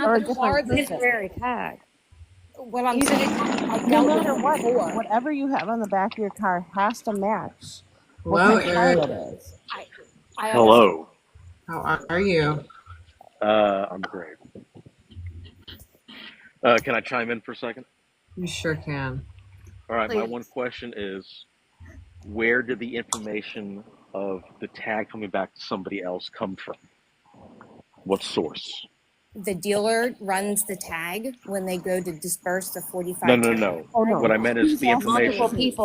or a the different car that person. temporary tag. what I'm You saying, I've No dealt with matter it what, before. whatever you have on the back of your car has to match what Hello, kind of car Eric. it is. I understand. Hello. How are you? I'm great. Can I chime in for a second? You sure can. All right, my Please. one question is, where did the information of the tag coming back to somebody else come from? What source? The dealer runs the tag when they go to disperse the No, 45 no, tag. no. Oh no, What I meant is he's the asking Multiple for information. his.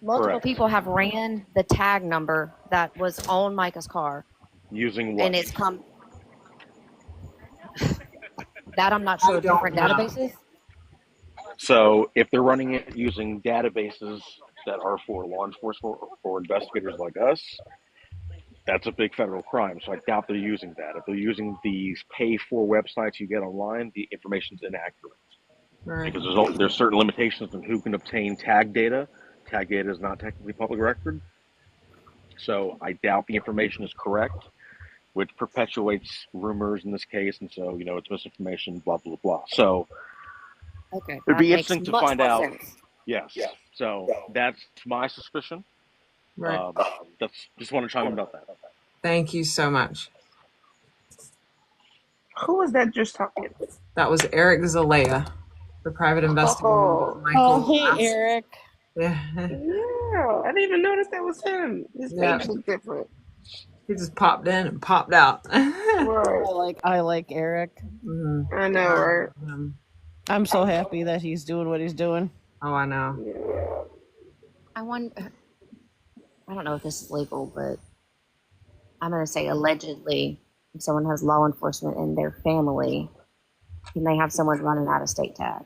multiple Correct. people have ran the tag number that was on Micah's car, Using and what? it's come. That I'm not I sure of don't different know. databases. So if they're running it using databases that are for law enforcement or investigators like us, that's a big federal crime. So I doubt they're using that. If they're using these pay-for websites you get online, the information's inaccurate Right. because there's certain limitations on who can obtain tag data. Tag data is not technically public record, so I doubt the information is correct, which perpetuates rumors in this case, and so it's misinformation. Blah blah blah. So Okay, it'd that be makes interesting to much find more out. sense. Yes. So that's my suspicion. Right. That's just want to chime in about that. Thank you so much. Who was that just talking? That was Eric Zalaya, the private investigator. Oh, Michael. Oh, hey, Eric. Yeah. yeah. I didn't even notice that was him. His Yeah. page looked different. He just popped in and popped out. Right. I like Eric. Mhm. I know, right? I'm so happy that he's doing what he's doing. Oh, I know. Yeah. I wonder. I don't know if this is legal, but I'm going to say allegedly, if someone has law enforcement in their family, can they have someone running out of state tag?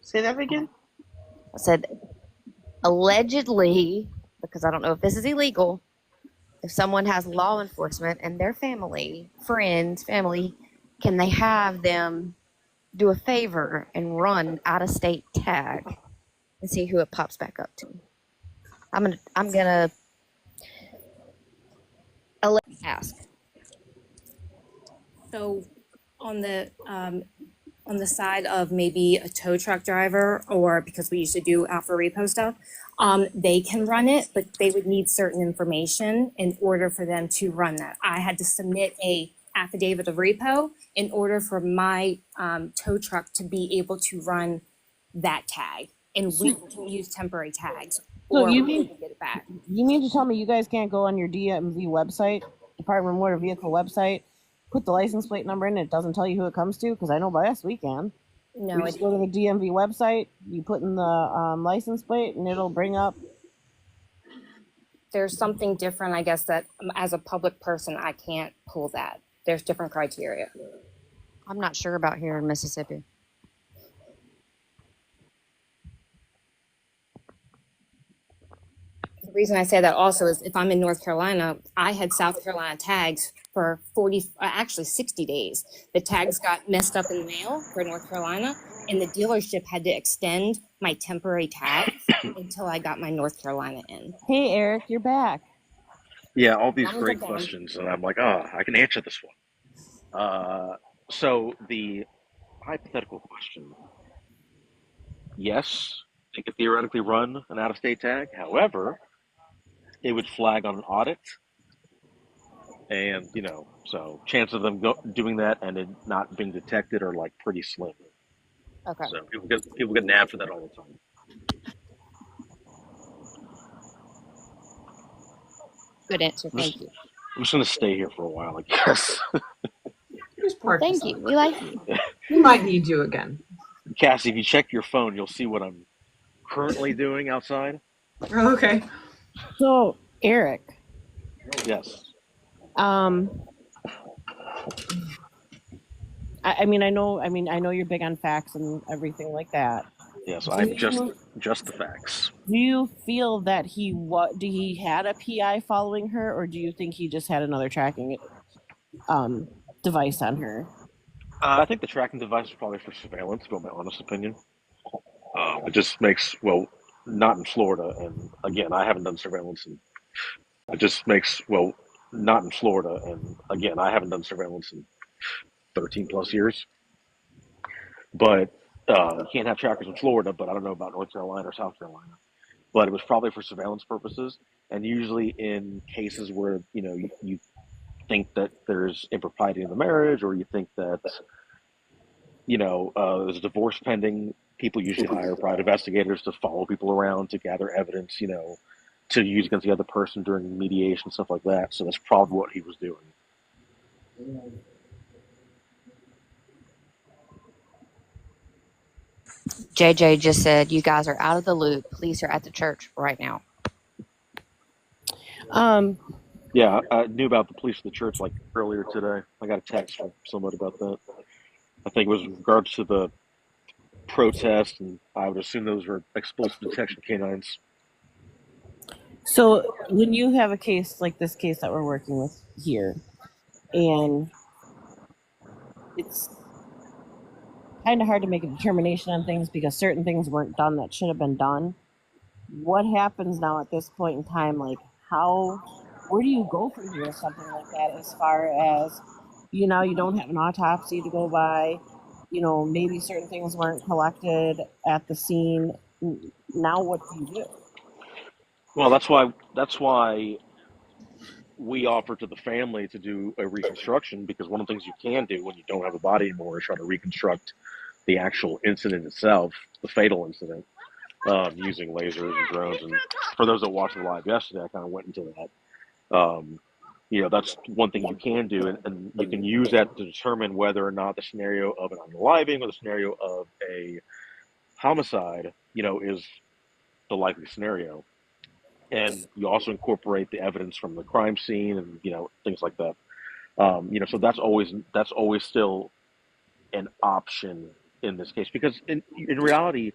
Say that again? I said allegedly, because I don't know if this is illegal. If someone has law enforcement in their family, friends, family, can they have them do a favor and run out of state tag and see who it pops back up to? I'm gonna ask. So on the side of maybe a tow truck driver, or because we used to do Alpha Repo stuff, they can run it, but they would need certain information in order for them to run that. I had to submit a affidavit of repo in order for my tow truck to be able to run that tag, and we can use temporary tags, So or you we mean can get it back. you mean to tell me you guys can't go on your DMV website, Department of Motor Vehicle website, put the license plate number in, and it doesn't tell you who it comes to? Because I know by us we can. No, You just go to the DMV website, you put in the license plate, and it'll bring up. there's something different, I guess, that as a public person, I can't pull that. There's different criteria. I'm not sure about here in Mississippi. The reason I say that also is if I'm in North Carolina, I had South Carolina tags for 60 days. The tags got messed up in the mail for North Carolina, and the dealership had to extend my temporary tags until I got my North Carolina in. Hey, Eric, you're back. Yeah, all these Thumbs great up, down. questions, and I'm like, I can answer this one. So the hypothetical question: yes, they could theoretically run an out-of-state tag. However, it would flag on an audit, and so chances of them doing that and it not being detected are like pretty slim. Okay. So people get nabbed for that all the time. Good answer. Thank you. I'm just gonna stay here for a while, I guess. Just Well, park thank you. We like you. We might need you again. Cassie, if you check your phone, you'll see what I'm currently doing outside. Oh, okay. So, Eric, Yes. I mean, I know you're big on facts and everything like that. Yes, Do I'm you, just the facts. do you feel that he had a PI following her, or do you think he just had another tracking device on her? I think the tracking device is probably for surveillance, but my honest opinion. It just makes, not in Florida, and again, I haven't done surveillance, and it just makes, not in Florida. And again, I haven't done surveillance in 13 plus years, but you can't have trackers in Florida. But I don't know about North Carolina or South Carolina. But it was probably for surveillance purposes, and usually in cases where you think that there's impropriety in the marriage, or you think that there's a divorce pending. People usually hire private investigators to follow people around to gather evidence, to use against the other person during mediation, stuff like that. So that's probably what he was doing. JJ just said, "You guys are out of the loop. Police are at the church right now." Um, Yeah, I knew about the police of the church like earlier today. I got a text from somebody about that. I think it was in regards to the protest, and I would assume those were explosive detection canines. so when you have a case like this case that we're working with here, and it's kind of hard to make a determination on things because certain things weren't done that should have been done. What happens now at this point in time? Like, where do you go from here with something like that? As far as you don't have an autopsy to go by. Maybe certain things weren't collected at the scene. Now, what do you do? Well, that's why we offer to the family to do a reconstruction, because one of the things you can do when you don't have a body anymore is try to reconstruct the actual incident itself, the fatal incident, using lasers and drones. And for those that watched it live yesterday, I kind of went into that. That's one thing you can do, and you can use that to determine whether or not the scenario of an unaliving or the scenario of a homicide, is the likely scenario. And you also incorporate the evidence from the crime scene and things like that. So that's always still an option in this case, because in reality,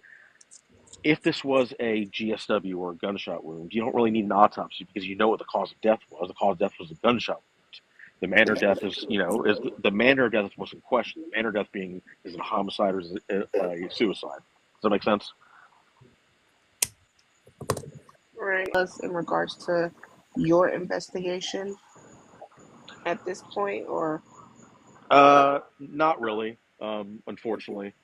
if this was a GSW or a gunshot wound, you don't really need an autopsy because you know what the cause of death was. The cause of death was a gunshot wound. The manner of death is the manner of death is what's in question. The manner of death being, is it a homicide or is it a suicide? Does that make sense? Right. Us in regards to your investigation at this point, or Not really, unfortunately,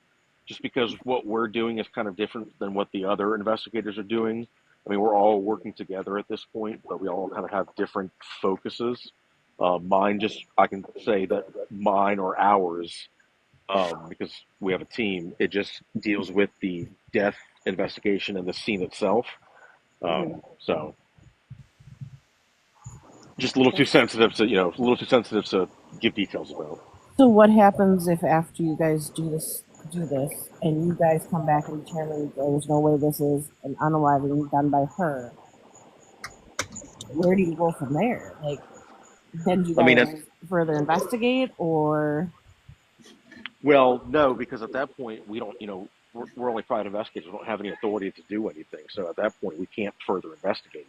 just because what we're doing is kind of different than what the other investigators are doing. I mean, we're all working together at this point, but we all kind of have different focuses. I can say that mine or ours, because we have a team, it just deals with the death investigation and the scene itself. So just a little too sensitive to give details about. So, what happens if after you guys do this, and you guys come back and determine there's no way this is an unaliving done by her? Where do you go from there? Like, then do you I mean, guys further investigate, or well, no, because at that point we don't, we're only private investigators. We don't have any authority to do anything. So at that point, we can't further investigate.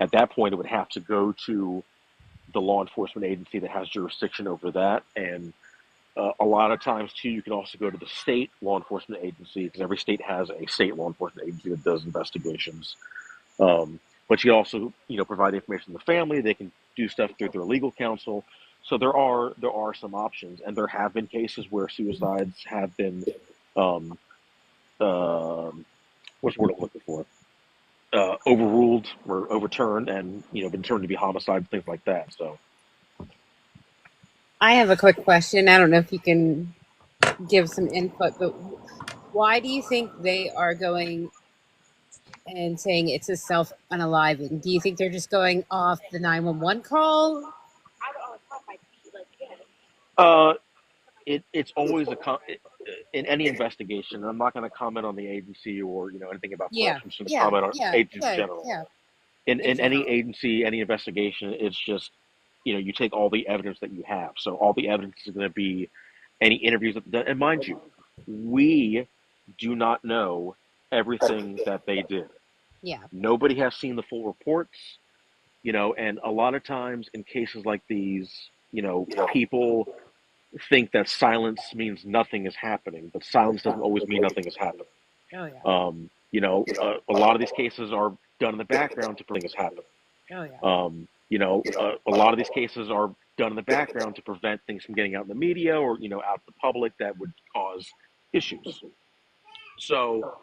At that point, it would have to go to the law enforcement agency that has jurisdiction over that. And a lot of times, too, you can also go to the state law enforcement agency, because every state has a state law enforcement agency that does investigations. But you also, provide information to the family. They can do stuff through their legal counsel. So there are some options, and there have been cases where suicides have been, um, what's the word I'm looking for? Overruled or overturned, and been turned to be homicide, things like that. So I have a quick question. I don't know if you can give some input, but why do you think they are going and saying it's a self-unaliving? Do you think they're just going off the 911 call? uh, it's always in any investigation. I'm not going to comment on the agency or anything about Yeah, corrections. I'm just going to yeah, comment on yeah, agencies in yeah, general. yeah. In In any general. agency, any investigation, it's just you take all the evidence that you have. So all the evidence is going to be any interviews that done. And mind you, we do not know everything that they did. Yeah, Nobody has seen the full reports, and a lot of times in cases like these, people think that silence means nothing is happening, but silence doesn't always mean nothing is happening. oh yeah, A lot of these cases are done in the background to prevent things happening. oh yeah. A lot of these cases are done in the background to prevent things from getting out in the media or out to the public that would cause issues. So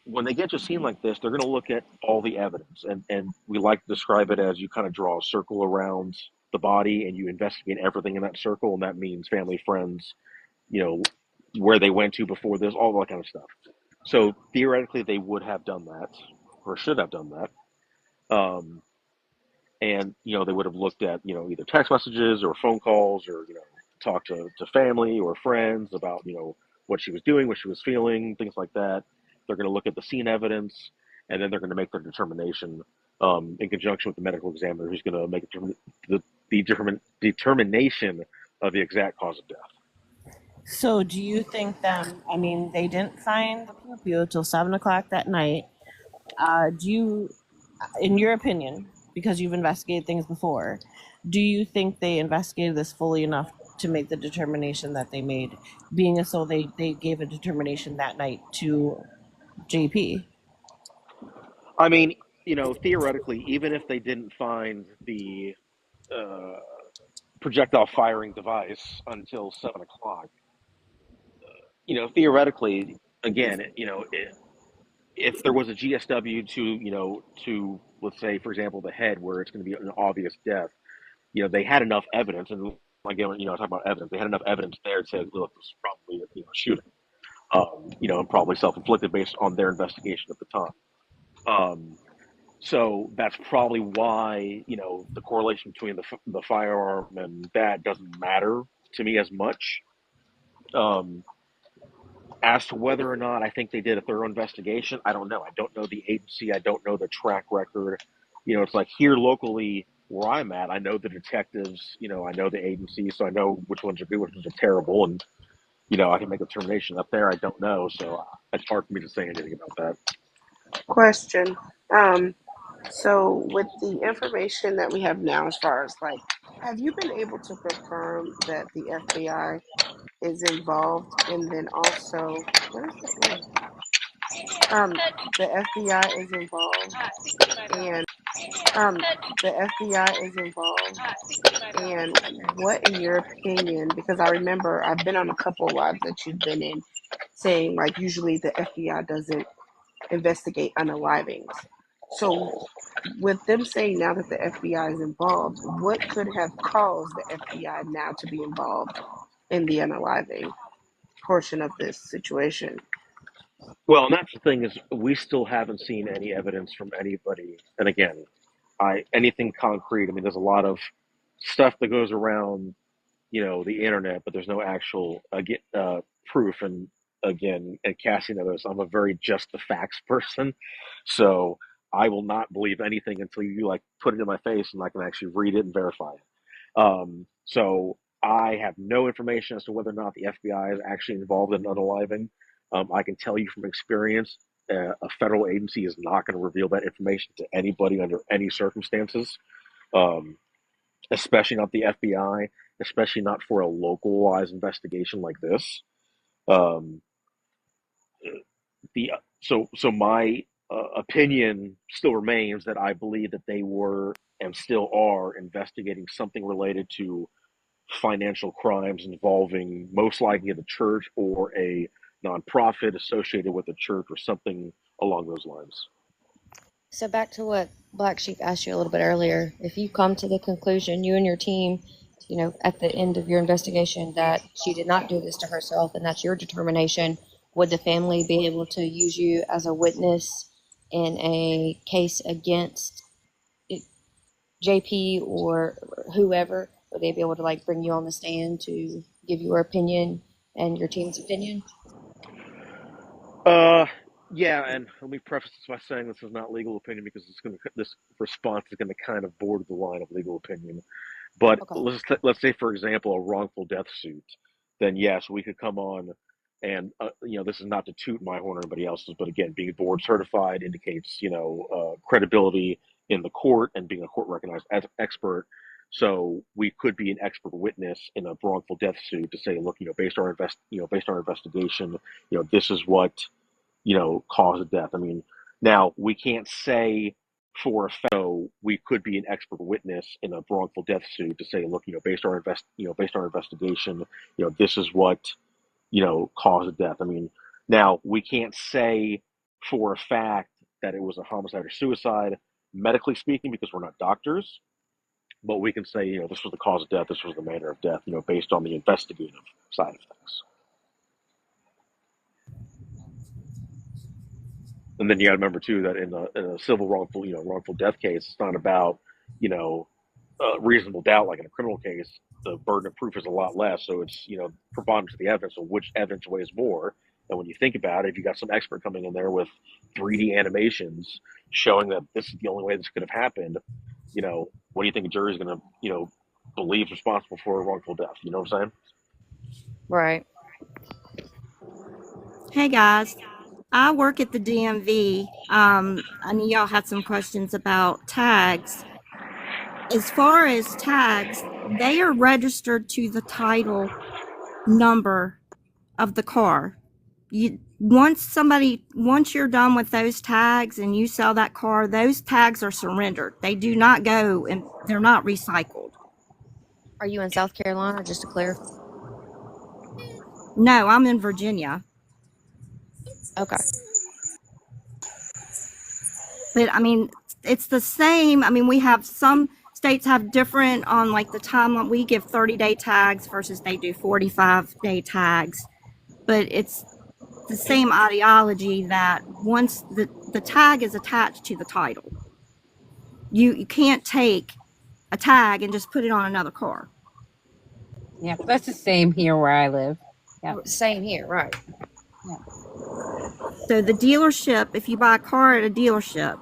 when they get to a scene like this, they're going to look at all the evidence, and we like to describe it as you kind of draw a circle around the body and you investigate everything in that circle, and that means family, friends, you know, where they went to before this, all that kind of stuff. So theoretically, they would have done that, or should have done that. And they would have looked at either text messages or phone calls, or talked to family or friends about what she was doing, what she was feeling, things like that. They're going to look at the scene evidence, and then they're going to make their determination in conjunction with the medical examiner, who's going to make determination of the exact cause of death. So, do you think then? I mean, they didn't find the pupil till 7 o'clock that night. Do you, in your opinion, because you've investigated things before, do you think they investigated this fully enough to make the determination that they made? Being as though they gave a determination that night to JP. I mean, theoretically, even if they didn't find the uh, projectile firing device until 7 o'clock, theoretically, again, if there was a GSW to let's say, for example, the head, where it's going to be an obvious death, they had enough evidence, and again, talk about evidence, they had enough evidence there to say, look, this is probably shooting, and probably self-inflicted based on their investigation at the time. So that's probably why the correlation between the firearm and that doesn't matter to me as much. As to whether or not I think they did a thorough investigation, I don't know. I don't know the agency. I don't know the track record. It's like here locally where I'm at, I know the detectives, I know the agency, so I know which ones are good, which ones are terrible, and I can make a determination. Up there, I don't know, so it's hard for me to say anything about that. Question. So with the information that we have now, as far as like, have you been able to confirm that the FBI is involved? And then also, what is it doing? The FBI is involved, and the FBI is involved. And what, in your opinion, because I remember I've been on a couple of lives that you've been in, saying like usually the FBI doesn't investigate unalivings. So with them saying now that the FBI is involved, what could have caused the FBI now to be involved in the unaliving portion of this situation? Well, and that's the thing, is we still haven't seen any evidence from anybody. And again, anything concrete. I mean, there's a lot of stuff that goes around, the internet, but there's no actual proof. And again, at Cassie knows, I'm a very just the facts person, so I will not believe anything until you like put it in my face and I can actually read it and verify it. So I have no information as to whether or not the FBI is actually involved in unaliving. I can tell you from experience, a federal agency is not going to reveal that information to anybody under any circumstances, um, especially not the FBI, especially not for a localized investigation like this. Um, so my opinion still remains that I believe that they were and still are investigating something related to financial crimes involving most likely the church or a nonprofit associated with the church or something along those lines. So back to what Black Sheep asked you a little bit earlier. If you come to the conclusion, you and your team, at the end of your investigation, that she did not do this to herself, and that's your determination, would the family be able to use you as a witness in a case against JP or whoever? Would they be able to like bring you on the stand to give your opinion and your team's opinion? Uh, yeah, and let me preface this by saying this is not legal opinion, because this response is going to kind of border the line of legal opinion. But Okay. let's say, for example, a wrongful death suit. Then yes, we could come on, and this is not to toot my horn or anybody else's, but again, being board certified indicates credibility in the court and being a court recognized as expert. So we could be an expert witness in a wrongful death suit to say, look, based on our investigation, this is what caused the death. I mean, now we can't say we could be an expert witness in a wrongful death suit to say, look, based on based on our investigation, this is what caused death. I mean, now we can't say for a fact that it was a homicide or suicide, medically speaking, because we're not doctors. But we can say, this was the cause of death, this was the manner of death, based on the investigative side of things. And then you got to remember too that in a civil wrongful death case, it's not about reasonable doubt like in a criminal case. The burden of proof is a lot less, so it's preponderance of the evidence. So which evidence weighs more? And when you think about it, if you got some expert coming in there with 3D animations showing that this is the only way this could have happened, what do you think a jury is going to believe responsible for a wrongful death? You know what I'm saying? Right. Hey guys, I work at the DMV. I know y'all had some questions about tags. As far as tags, they are registered to the title number of the car. Once you're done with those tags and you sell that car, those tags are surrendered. They do not go and they're not recycled. Are you in South Carolina, just to clarify? No, I'm in Virginia. Okay. But I mean, it's the same. I mean, we have some states have different on like the time we give 30-day tags versus they do 45-day tags. But it's the same ideology that once the tag is attached to the title, you can't take a tag and just put it on another car. Yeah, that's the same here where I live. Yeah. Same here, right? So the dealership, if you buy a car at a dealership,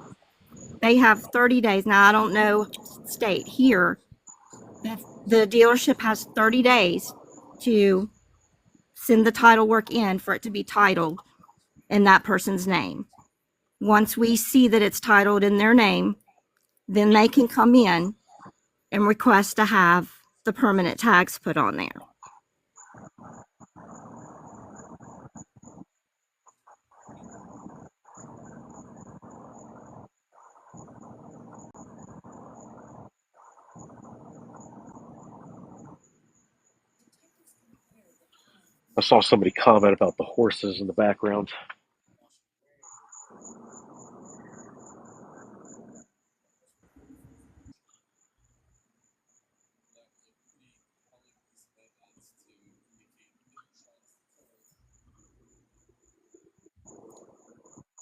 they have 30 days. Now, I don't know state here. The dealership has 30 days to send the title work in for it to be titled in that person's name. Once we see that it's titled in their name, then they can come in and request to have the permanent tags put on there. I saw somebody comment about the horses in the background.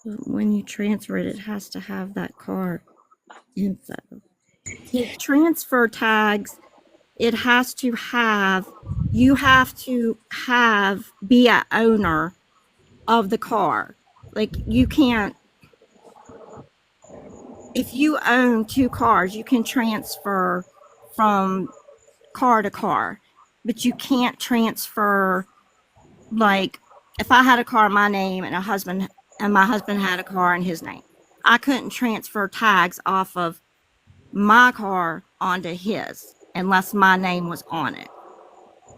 When you transfer it, it has to have that car info. To transfer tags, it has to have, you have to be a owner of the car. Like you can't, if you own two cars, you can transfer from car to car, but you can't transfer, like if I had a car in my name and my husband had a car in his name, I couldn't transfer tags off of my car onto his unless my name was on it.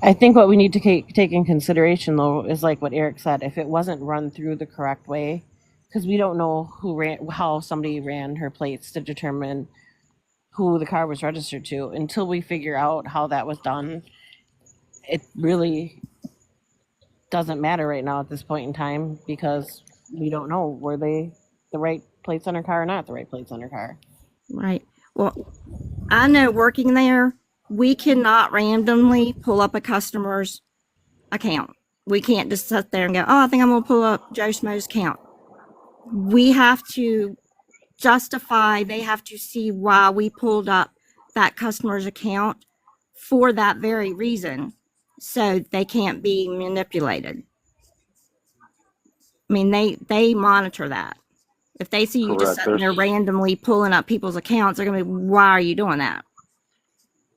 I think what we need to take in consideration, though, is like what Eric said. If it wasn't run through the correct way, because we don't know how somebody ran her plates to determine who the car was registered to, until we figure out how that was done, it really doesn't matter right now at this point in time, because we don't know, were they the right plates on her car or not the right plates on her car. Right. Well, I know working there, we cannot randomly pull up a customer's account. We can't just sit there and go, oh, I think I'm going to pull up Joe Schmo's account. We have to justify, they have to see why we pulled up that customer's account for that very reason, so they can't be manipulated. I mean, they monitor that. If they see you just Correct. sitting there randomly pulling up people's accounts, they're going to be, why are you doing that?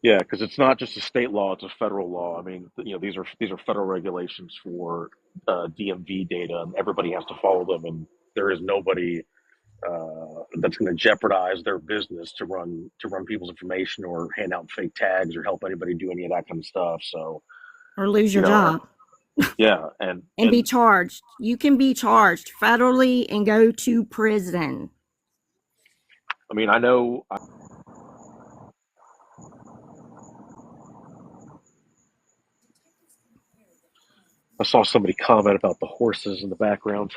Yeah, because it's not just a state law; it's a federal law. I mean, these are federal regulations for DMV data, and everybody has to follow them. And there is nobody that's going to jeopardize their business to run people's information or hand out fake tags or help anybody do any of that kind of stuff. So, Or lose you your know, job. yeah, And be charged. You can be charged federally and go to prison. I mean, I know I saw somebody comment about the horses in the background.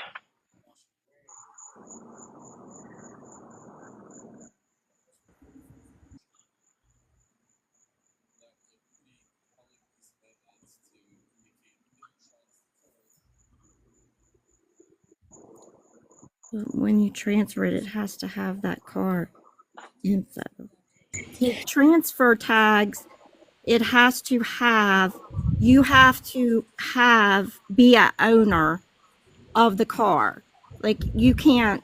When you transfer it, it has to have that car info. To transfer tags, it has to have, you have to be a owner of the car. Like you can't,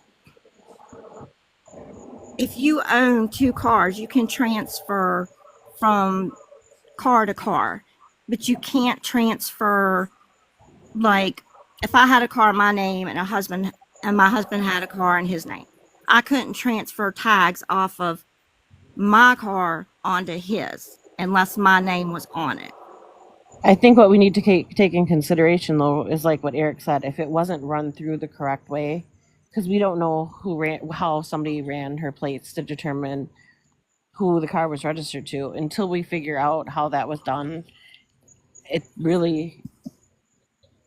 if you own 2 cars, you can transfer from car to car, but you can't transfer, like if I had a car in my name and my husband had a car in his name, I couldn't transfer tags off of my car onto his unless my name was on it. I think what we need to take in consideration, though, is like what Eric said. If it wasn't run through the correct way, because we don't know how somebody ran her plates to determine who the car was registered to, until we figure out how that was done, it really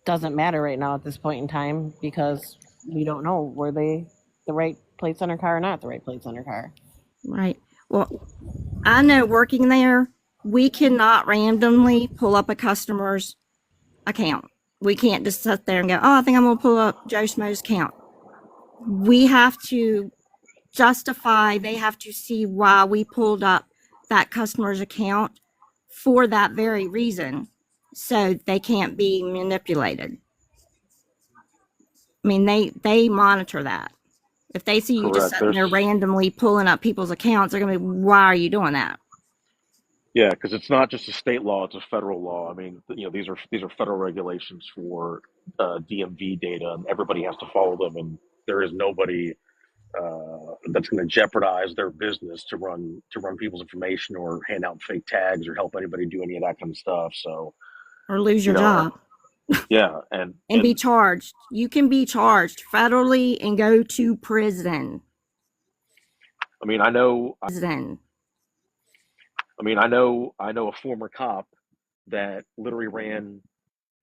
doesn't matter right now at this point in time, because we don't know, were they the right plates on her car or not the right plates on her car. Right. Well, I know working there, we cannot randomly pull up a customer's account. We can't just sit there and go, oh, I think I'm going to pull up Joe Schmo's account. We have to justify, they have to see why we pulled up that customer's account for that very reason, so they can't be manipulated. I mean, they monitor that. If they see you just Correct. sitting there There's randomly pulling up people's accounts, they're going to be, why are you doing that? Yeah, because it's not just a state law; it's a federal law. I mean, these are federal regulations for DMV data, and everybody has to follow them. And there is nobody that's going to jeopardize their business to run people's information or hand out fake tags or help anybody do any of that kind of stuff. So Or lose you your know, job yeah, and and be charged. You can be charged federally and go to prison. I mean, I know Prison. I know a former cop that literally ran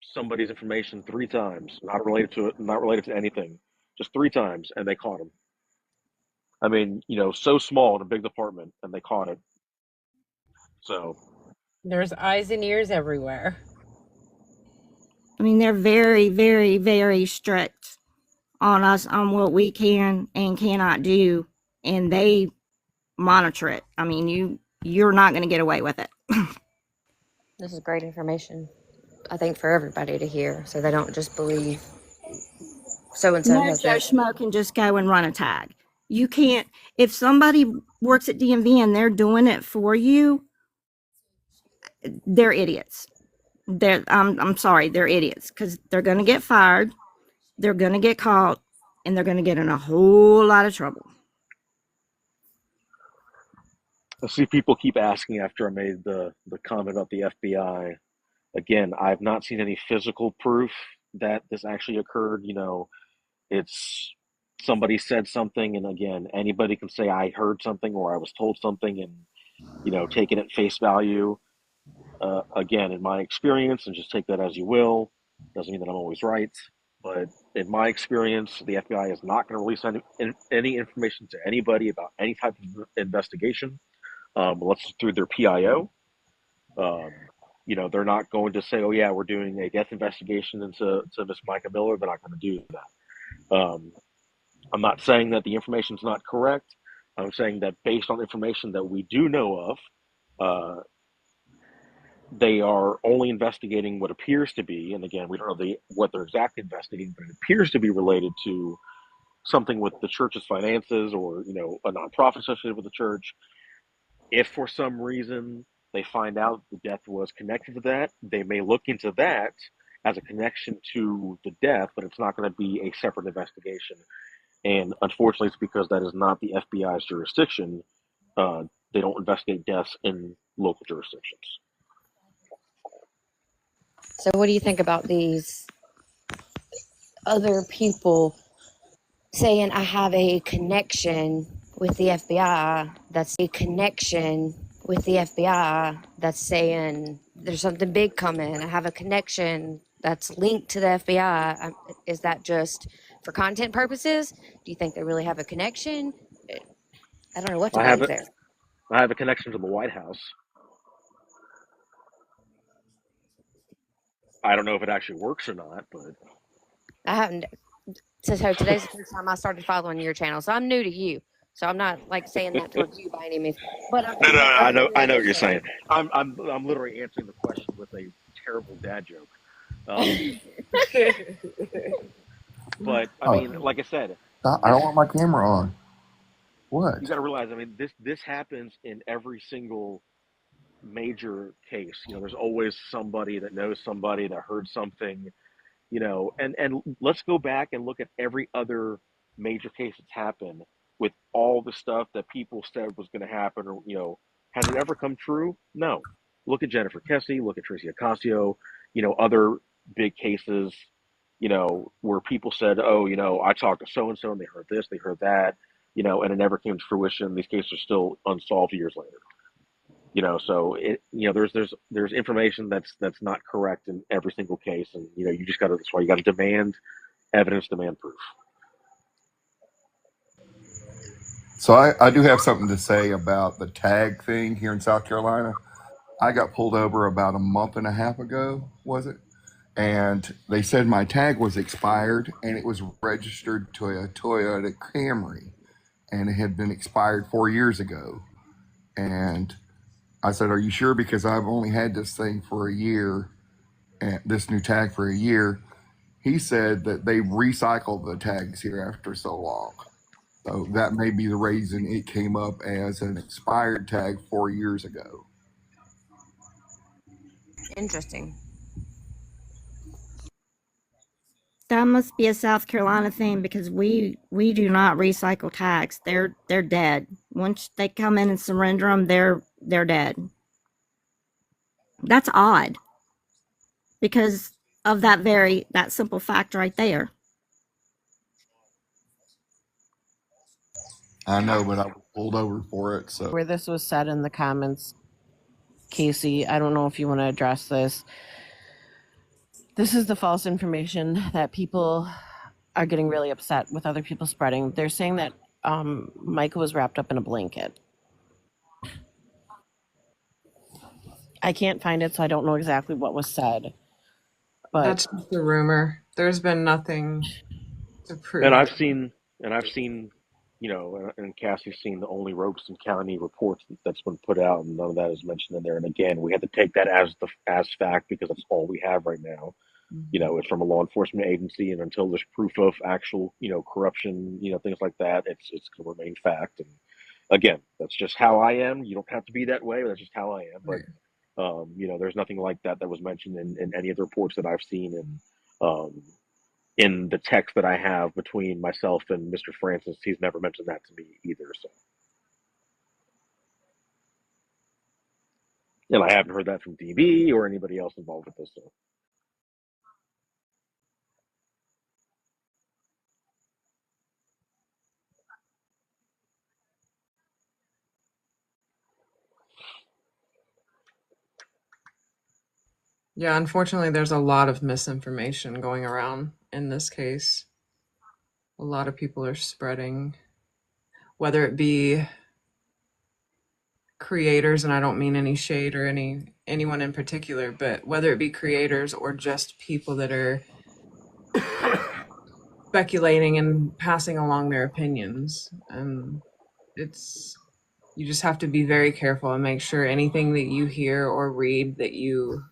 somebody's information 3 times, not related to anything, just 3 times, and they caught him. I mean, so small in a big department, and they caught it. So There's eyes and ears everywhere. I mean, they're very, very, very strict on us on what we can and cannot do, and they monitor it. I mean, you're not going to get away with it. This is great information, I think, for everybody to hear, so they don't just believe so and so No has Joe this. Schmo can just go and run a tag. You can't. If somebody works at DMV and they're doing it for you, they're idiots. I'm sorry, they're idiots, because they're going to get fired, they're going to get caught, and they're going to get in a whole lot of trouble. I see people keep asking after I made the comment about the FBI. Again, I've not seen any physical proof that this actually occurred. It's somebody said something, and again, anybody can say I heard something or I was told something, and take it at face value. Again, in my experience, and just take that as you will, doesn't mean that I'm always right, but in my experience, the FBI is not going to release any information to anybody about any type of investigation, unless it's through their PIO. Um, they're not going to say, "Oh yeah, we're doing a death investigation into Miss Micah Miller." They're not going to do that. I'm not saying that the information is not correct. I'm saying that based on information that we do know of, uh, they are only investigating what appears to be, and again, we don't know what they're exactly investigating, but it appears to be related to something with the church's finances, or a nonprofit associated with the church. If for some reason they find out the death was connected to that, they may look into that as a connection to the death, but it's not going to be a separate investigation. And unfortunately, it's because that is not the FBI's jurisdiction. They don't investigate deaths in local jurisdictions. So what do you think about these other people saying I have a connection with the FBI that's a connection with the FBI that's saying there's something big coming. I have a connection that's linked to the FBI. Is that just for content purposes? Do you think they really have a connection? I don't know what to I have believe it. there. I have a connection to the White House. I don't know if it actually works or not, but I haven't. So today's the first time I started following your channel, so I'm new to you. So I'm not like saying that towards you by any means, but I'm no, just no, saying I other know, than I that know what you're you're saying. saying. I'm literally answering the question with a terrible dad joke. Um, but I mean, Oh, like I said, I this don't want my camera on. you What? got to realize. I mean, this happens in every single major case. There's always somebody that knows somebody that heard something. And let's go back and look at every other major case that's happened with all the stuff that people said was going to happen, or has it ever come true? No. Look at Jennifer Kesse, look at Tracy Ocasio, other big cases, where people said, oh, I talked to so and so and they heard this, they heard that, and it never came to fruition. These cases are still unsolved years later. So there's information that's not correct in every single case, and you just got to, that's why you got to demand evidence, demand proof. So I do have something to say about the tag thing here in South Carolina. I got pulled over about a month and a half ago, was it? And they said my tag was expired and it was registered to a Toyota Camry and it had been expired 4 years ago. And I said, "Are you sure? Because I've only had this thing for a year, and this new tag for a year." He said that they recycled the tags here after so long. So that may be the reason it came up as an expired tag 4 years ago. Interesting. That must be a South Carolina thing because we do not recycle tags. They're dead. Once they come in and surrender them, they're dead. That's odd because of that simple fact right there. I know, but I was pulled over for it. So Where this was said in the comments, Casey, I don't know if you want to address this. This is the false information that people are getting really upset with other people spreading. They're saying that Micah was wrapped up in a blanket. I can't find it, so I don't know exactly what was said. But That's just a rumor. There's been nothing to And prove I've it. seen, and I've seen, and Cassie's seen the only Robeson County reports that's been put out, and none of that is mentioned in there. And again, we had to take that as fact because that's all we have right now. It's from a law enforcement agency, and until there's proof of actual, corruption, things like that, it's going to remain fact. And again, that's just how I am. You don't have to be that way. That's just how I am. But Right. there's nothing like that was mentioned in any of the reports that I've seen, and in the text that I have between myself and Mr. Francis, he's never mentioned that to me either. So, and I haven't heard that from DB or anybody else involved with this. So, Yeah, unfortunately, there's a lot of misinformation going around in this case. A lot of people are spreading, whether it be creators, and I don't mean any shade or anyone in particular, but whether it be creators or just people that are speculating and passing along their opinions. And it's you just have to be very careful and make sure anything that you hear or read that you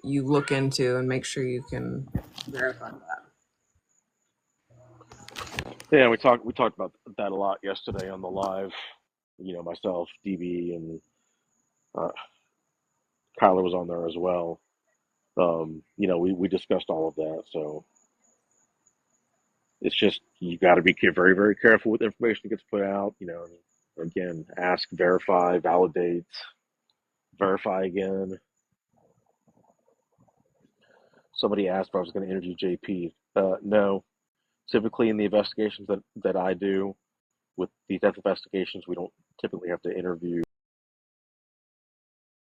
look into and make sure you can verify that. yeah, we talked about that a lot yesterday on the live. Myself, DB, and uh, Kyler was on there as well. We discussed all of that. So it's just you got to be very, very careful with information that gets put out. Again, ask, verify, validate, verify again. Somebody asked if I was going to interview JP. No, typically in the investigations that I do, with these types of investigations, we don't typically have to interview